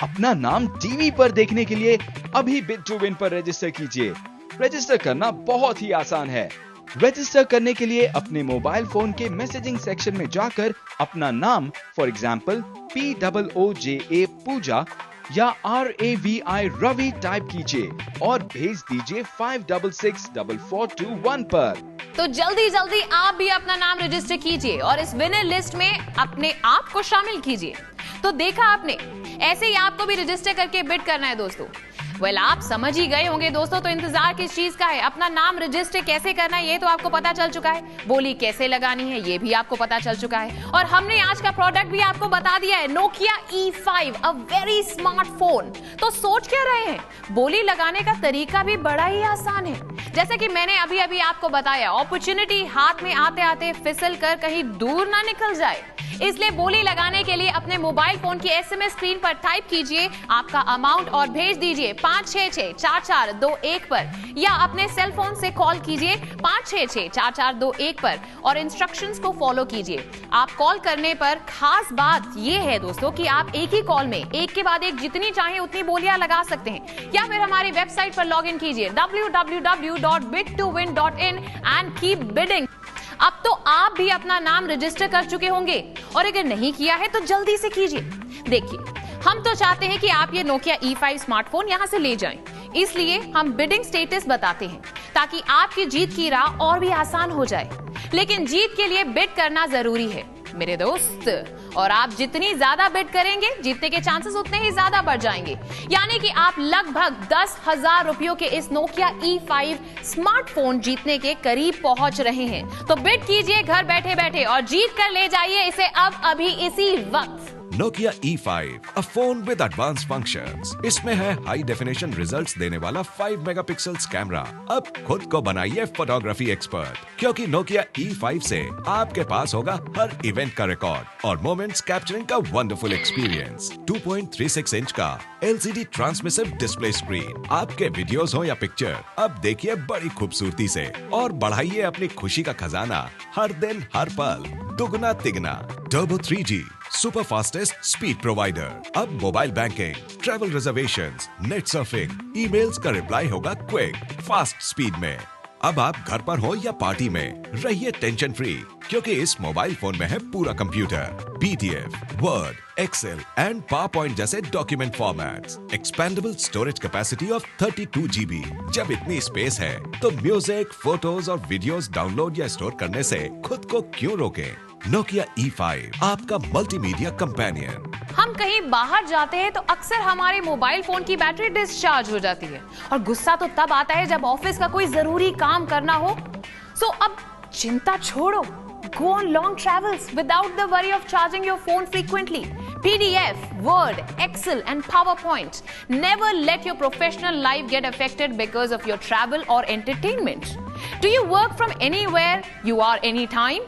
अपना नाम टीवी पर देखने के लिए अभी Bit2Win पर रजिस्टर कीजिए। रजिस्टर करना बहुत ही आसान है। रजिस्टर करने के लिए अपने मोबाइल फोन के मैसेजिंग सेक्शन में जाकर अपना नाम फॉर एग्जाम्पल POOJA पूजा या RAVI रवि टाइप कीजिए और भेज दीजिए 566441 पर। तो जल्दी जल्दी आप भी अपना नाम रजिस्टर कीजिए और इस विनर लिस्ट में अपने आप को शामिल कीजिए। तो देखा आपने, ऐसे ही आपको भी रजिस्टर करके बिट करना है दोस्तों। आप समझ ही गए होंगे दोस्तों, तो इंतजार किस चीज का है? अपना नाम रजिस्टर कैसे करना है ये तो आपको पता चल चुका है, बोली कैसे लगानी है ये भी आपको पता चल चुका है, और हमने आज का प्रोडक्ट भी आपको बता दिया है, Nokia E5, a very smart phone. तो सोच क्या रहे हैं? बोली लगाने का तरीका भी बड़ा ही आसान है। जैसे कि मैंने अभी अभी आपको बताया, अपॉर्चुनिटी हाथ में आते आते फिसल कर कहीं दूर ना निकल जाए, इसलिए बोली लगाने के लिए अपने मोबाइल फोन की SMS स्क्रीन पर टाइप कीजिए आपका अमाउंट और भेज दीजिए 5664421 पर, या अपने सेल फोन से कॉल कीजिए 5664421 पर और इंस्ट्रक्शंस को फॉलो कीजिए। आप कॉल करने पर खास बात यह है दोस्तों कि आप एक ही कॉल में एक के बाद एक जितनी चाहे उतनी बोलियां लगा सकते हैं, या फिर हमारी वेबसाइट पर लॉग इन कीजिए www.bit2win.in एंड कीप बिडिंग। अब तो आप भी अपना नाम रजिस्टर कर चुके होंगे, और अगर नहीं किया है तो जल्दी से कीजिए। देखिए, हम तो चाहते हैं कि आप ये Nokia E5 स्मार्टफोन यहां से ले जाएं, इसलिए हम बिडिंग स्टेटस बताते हैं ताकि आपकी जीत की राह और भी आसान हो जाए। लेकिन जीत के लिए बिड करना जरूरी है मेरे दोस्त, और आप जितनी ज्यादा बिड करेंगे जीतने के चांसेस उतने ही ज्यादा बढ़ जाएंगे। यानी कि आप लगभग 10,000 रुपयों के इस Nokia E5 स्मार्टफोन जीतने के करीब पहुंच रहे हैं। तो बिड कीजिए घर बैठे बैठे और जीत कर ले जाइए इसे अब अभी इसी वक्त। Nokia E5, a phone with advanced functions. इसमें है हाई डेफिनेशन रिजल्ट्स देने वाला 5 मेगापिक्सल्स कैमरा। अब खुद को बनाइए फोटोग्राफी एक्सपर्ट, क्योंकि Nokia E5 से आपके पास होगा हर इवेंट का रिकॉर्ड और मोमेंट्स कैप्चरिंग का वंडरफुल एक्सपीरियंस। 2.36 इंच का LCD ट्रांसमिसिव डिस्प्ले स्क्रीन, आपके वीडियोस हो या पिक्चर अब देखिए बड़ी खूबसूरती से, और बढ़ाइए अपनी खुशी का खजाना हर दिन हर पल दुगना तिगना। Turbo 3G super fastest speed provider. अब mobile banking, travel reservations, net surfing, emails का रिप्लाई होगा क्विक फास्ट स्पीड में। अब आप घर पर हो या पार्टी में, रहिए टेंशन फ्री, क्योंकि इस मोबाइल फोन में है पूरा computer, PDF, Word, Excel and PowerPoint जैसे document formats, expandable storage capacity of 32 GB। जब इतनी स्पेस है तो म्यूजिक, फोटोज और वीडियोस डाउनलोड या स्टोर करने से खुद को क्यों रोकें? Nokia E5, आपका मल्टीमीडिया कंपेनियन। हम कहीं बाहर जाते हैं तो अक्सर हमारे मोबाइल फोन की बैटरी डिस्चार्ज हो जाती है, और गुस्सा तो तब आता है जब ऑफिस का कोई जरूरी काम करना हो। सो अब चिंता छोड़ो, go on long travels without the worry of charging your phone frequently. PDF, Word, Excel and PowerPoint. Never let your professional life get affected because of your travel or entertainment. Do you work from anywhere you are anytime?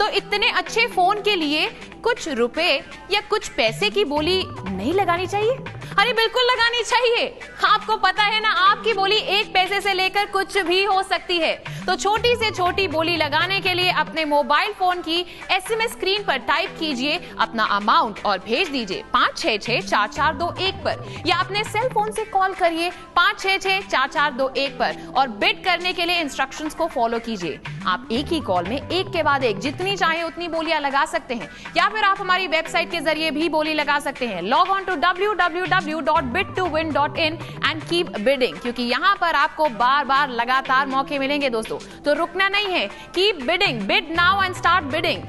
तो इतने अच्छे phone के लिए कुछ रुपए या कुछ पैसे की बोली नहीं लगानी चाहिए? अरे बिल्कुल लगानी चाहिए। आपको पता है ना, आपकी बोली 1 पैसे से लेकर कुछ भी हो सकती है। तो छोटी से छोटी बोली लगाने के लिए अपने मोबाइल फोन की SMS स्क्रीन पर टाइप कीजिए अपना अमाउंट और भेज दीजिए 5664421 पर, या अपने सेल फोन से कॉल करिए 5664421 पर और बिड करने के लिए इंस्ट्रक्शंस को फॉलो कीजिए। आप एक ही कॉल में एक के बाद एक जितनी चाहे उतनी बोलियां लगा सकते हैं, या फिर आप हमारी वेबसाइट के जरिए भी बोली लगा सकते हैं। Log on to www.bit2win.in and keep bidding, क्योंकि यहाँ पर आपको बार बार लगातार मौके मिलेंगे दोस्तों, तो रुकना नहीं है। Keep bidding, bid now and start bidding.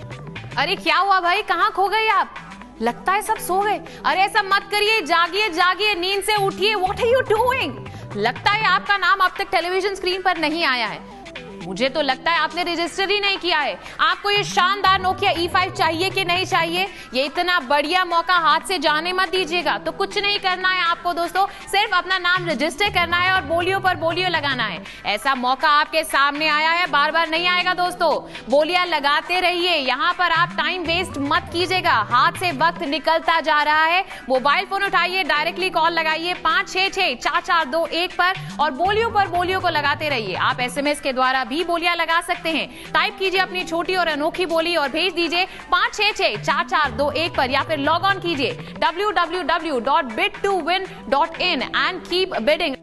अरे क्या हुआ भाई, कहाँ खो गए आप? लगता है सब सो गए। अरे ऐसा मत करिए, जागिए जागिए, नींद से उठिए। What are you doing? लगता है आपका नाम अब तक टेलीविजन स्क्रीन पर नहीं आया है। मुझे तो लगता है आपने रजिस्टर ही नहीं किया है। आपको ये शानदार Nokia E5 चाहिए कि नहीं चाहिए? ये इतना बढ़िया मौका हाथ से जाने मत दीजिएगा। तो कुछ नहीं करना है आपको दोस्तों, सिर्फ अपना नाम रजिस्टर करना है और बोलियों पर बोलियों लगाना है। ऐसा मौका आपके सामने आया है, बार बार नहीं आएगा दोस्तों। बोलियां लगाते रहिए, यहाँ पर आप टाइम वेस्ट मत कीजिएगा। हाथ से वक्त निकलता जा रहा है। मोबाइल फोन उठाइए, डायरेक्टली कॉल लगाइए 5664421 पर और बोलियों को लगाते रहिए। आप SMS के द्वारा भी ही बोलियां लगा सकते हैं। टाइप कीजिए अपनी छोटी और अनोखी बोली और भेज दीजिए 566-4421 पर, या फिर लॉग ऑन कीजिए www.bid2win.in एंड कीप बिडिंग।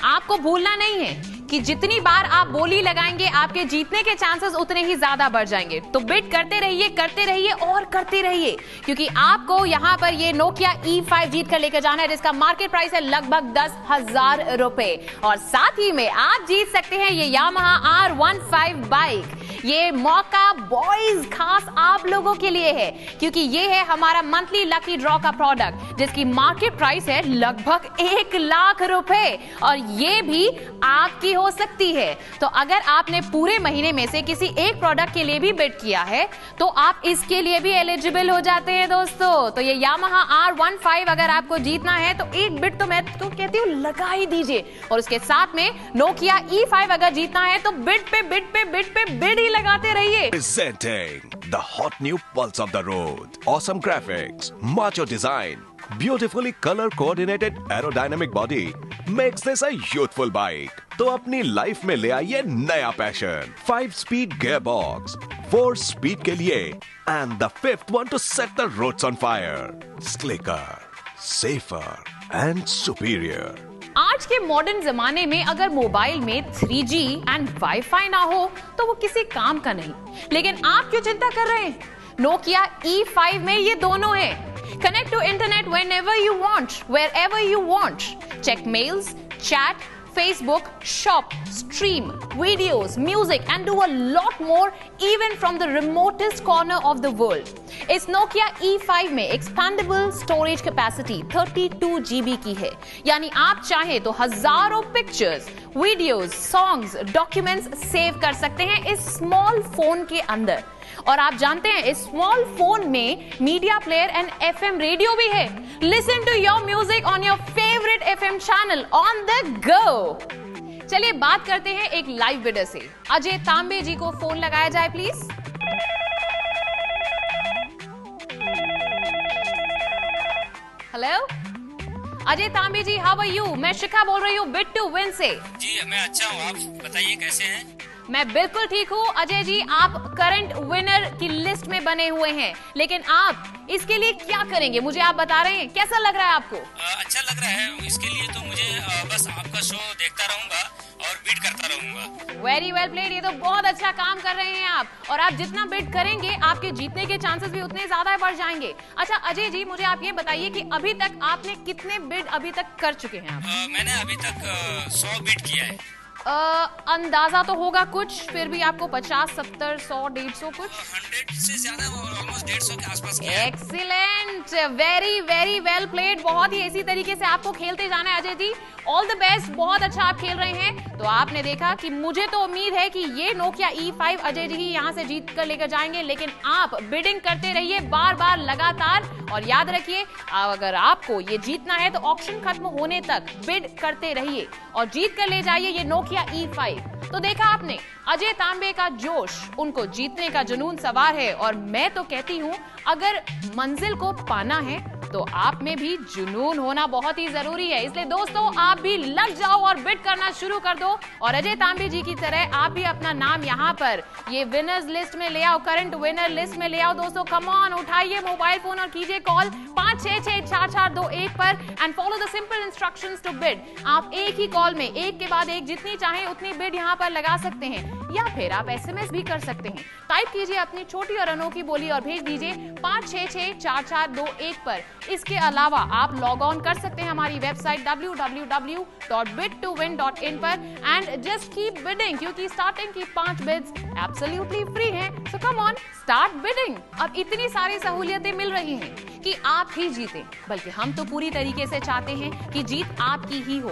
आपको भूलना नहीं है कि जितनी बार आप बोली लगाएंगे आपके जीतने के चांसेस उतने ही ज्यादा बढ़ जाएंगे। तो बिड करते रहिए और करते रहिए, क्योंकि आपको यहाँ पर ये नोकिया E5 जीत कर लेकर जाना है, जिसका मार्केट प्राइस है लगभग 10,000 रुपए। और साथ ही में आप जीत सकते हैं ये यामाहा R15 बाइक। ये मौका बॉयज खास आप लोगों के लिए है, क्योंकि ये है हमारा मंथली लकी ड्रॉ का प्रोडक्ट, जिसकी मार्केट प्राइस है लगभग 1 लाख रुपए, और ये भी आपकी हो सकती है। तो अगर आपने पूरे महीने में से किसी एक प्रोडक्ट के लिए भी बिड किया है तो आप इसके लिए भी एलिजिबल हो जाते हैं दोस्तों। तो ये यामाहा R15 अगर आपको जीतना है तो एक बिड तो मैं तो कहती हूँ लगा ही दीजिए, और उसके साथ में नोकिया E5 अगर जीतना है तो बिड पे बिड ही लगाते रहिए। Presenting the hot new pulse of the road. Awesome graphics, macho design, beautifully color coordinated aerodynamic body makes this a youthful bike. तो अपनी लाइफ में ले आइए नया पैशन। 5-speed gearbox, 4 speed के लिए, and the 5th one to set the roads on fire. Slicker, safer and superior. आज के मॉडर्न जमाने में अगर मोबाइल में 3G एंड वाईफाई ना हो तो वो किसी काम का नहीं, लेकिन आप क्यों चिंता कर रहे हैं? नोकिया E5 में ये दोनों है। Connect to internet whenever you want, wherever you want. Check mails, chat, Facebook, shop, stream, videos, music and do a lot more even from the remotest corner of the world. इस Nokia E5 में expandable storage capacity 32 GB की है, यानी आप चाहे तो हजारों pictures, videos, songs, documents save कर सकते हैं इस स्मॉल फोन के अंदर। और आप जानते हैं इस स्मॉल फोन में media player and FM radio भी है। Listen to your music on your favourite FM channel on the go. चलिए बात करते हैं एक लाइव बिडर से। अजय तांबे जी को फोन लगाया जाए प्लीज। हेलो अजय तांबे जी, हाउ आर यू? मैं शिखा बोल रही हूँ Bid2Win से। जी मैं अच्छा हूँ, आप बताइए कैसे हैं? मैं बिल्कुल ठीक हूँ अजय जी। आप करंट विनर की लिस्ट में बने हुए हैं, लेकिन आप इसके लिए क्या करेंगे मुझे आप बता रहे हैं? कैसा लग रहा है आपको? अच्छा लग रहा है। इसके लिए तो मुझे बस आपका शो देखता रहूंगा और बिड करता रहूंगा। Very well played. ये तो बहुत अच्छा काम कर रहे हैं आप, और आप जितना बिड करेंगे आपके जीतने के चांसेस भी उतने ज्यादा बढ़ जाएंगे। अच्छा अजय जी, मुझे आप ये बताइए कि अभी तक आपने कितने बिड अभी तक कर चुके हैं आप? मैंने अभी तक 100 बिड किया है। अंदाजा तो होगा कुछ, फिर भी आपको 50, 70, 100, 150 कुछ? 100 से ज्यादा, ऑलमोस्ट 150 के आसपास किया है। Excellent, very very well played. बहुत ही इसी तरीके से आपको खेलते जाना है Ajay ji. All the best, बहुत अच्छा आप खेल रहे हैं। तो आपने देखा कि मुझे तो उम्मीद है कि ये नोकिया E5 अजय जी ही यहाँ से जीत कर लेकर जाएंगे, लेकिन आप बिडिंग करते रहिए बार बार लगातार, और याद रखिए अगर आपको ये जीतना है तो ऑक्शन खत्म होने तक बिड करते रहिए और जीत कर ले जाइए ये नोकिया E5। तो देखा आपने अजय तांबे का जोश, उनको जीतने का जुनून सवार है, और मैं तो कहती हूँ अगर मंजिल को पाना है तो आप में भी जुनून होना बहुत ही जरूरी है। इसलिए दोस्तों आप भी लग जाओ और बिड करना शुरू कर दो, और अजय तांबे जी की तरह आप भी अपना नाम यहाँ पर ये विनर्स लिस्ट में ले आओ, करंट विनर लिस्ट में ले आओ। दोस्तों कम ऑन, उठाइए मोबाइल फोन और कीजिए कॉल 566-4421 पर and follow the simple instructions to bid. आप एक ही कॉल में एक के बाद एक जितनी चाहे उतनी बिड यहाँ पर लगा सकते हैं, या फिर आप SMS भी कर सकते हैं। टाइप कीजिए अपनी छोटी और अनोखी बोली और भेज दीजिए 566-4421 पर। इसके अलावा आप लॉग ऑन कर सकते हैं हमारी वेबसाइट www.bid2win.in पर एंड जस्ट कीप बिडिंग, क्योंकि स्टार्टिंग की 5 बिड्स एब्सोल्युटली फ्री हैं। सो कम ऑन, स्टार्ट बिडिंग। अब इतनी सारी सहूलियतें मिल रही हैं कि आप ही जीतें, बल्कि हम तो पूरी तरीके से चाहते हैं कि जीत आपकी ही हो,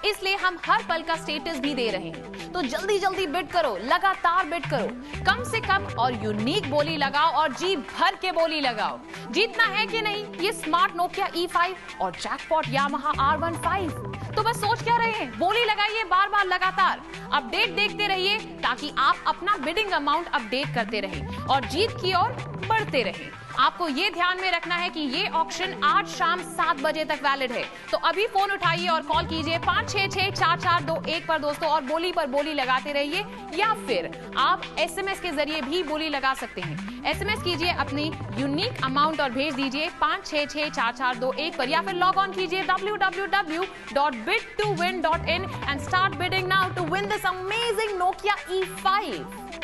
इसलिए हम हर पल का स्टेटस भी दे रहे हैं। तो जल्दी जल्दी बिड करो, लगातार बिड करो, कम से कम और यूनिक बोली लगाओ और जी भर के बोली लगाओ। जीतना है कि नहीं ये स्मार्ट नोकिया E5 और जैकपॉट यामाहा R15? तो बस सोच क्या रहे हैं, बोली लगाइए बार बार लगातार, अपडेट देखते रहिए ताकि आप अपना बिडिंग अमाउंट अपडेट करते रहें और जीत की ओर बढ़ते रहें। आपको ये ध्यान में रखना है कि ये ऑक्शन आज शाम 7 बजे तक वैलिड है। तो अभी फोन उठाइए और कॉल कीजिए 566-4421 पर दोस्तों, और बोली पर बोली लगाते रहिए, या फिर आप SMS के जरिए भी बोली लगा सकते हैं। SMS कीजिए अपनी यूनिक अमाउंट और भेज दीजिए 566-4421 पर, या फिर लॉग ऑन कीजिए www.bid2win.in and start bidding now to win this amazing Nokia E5.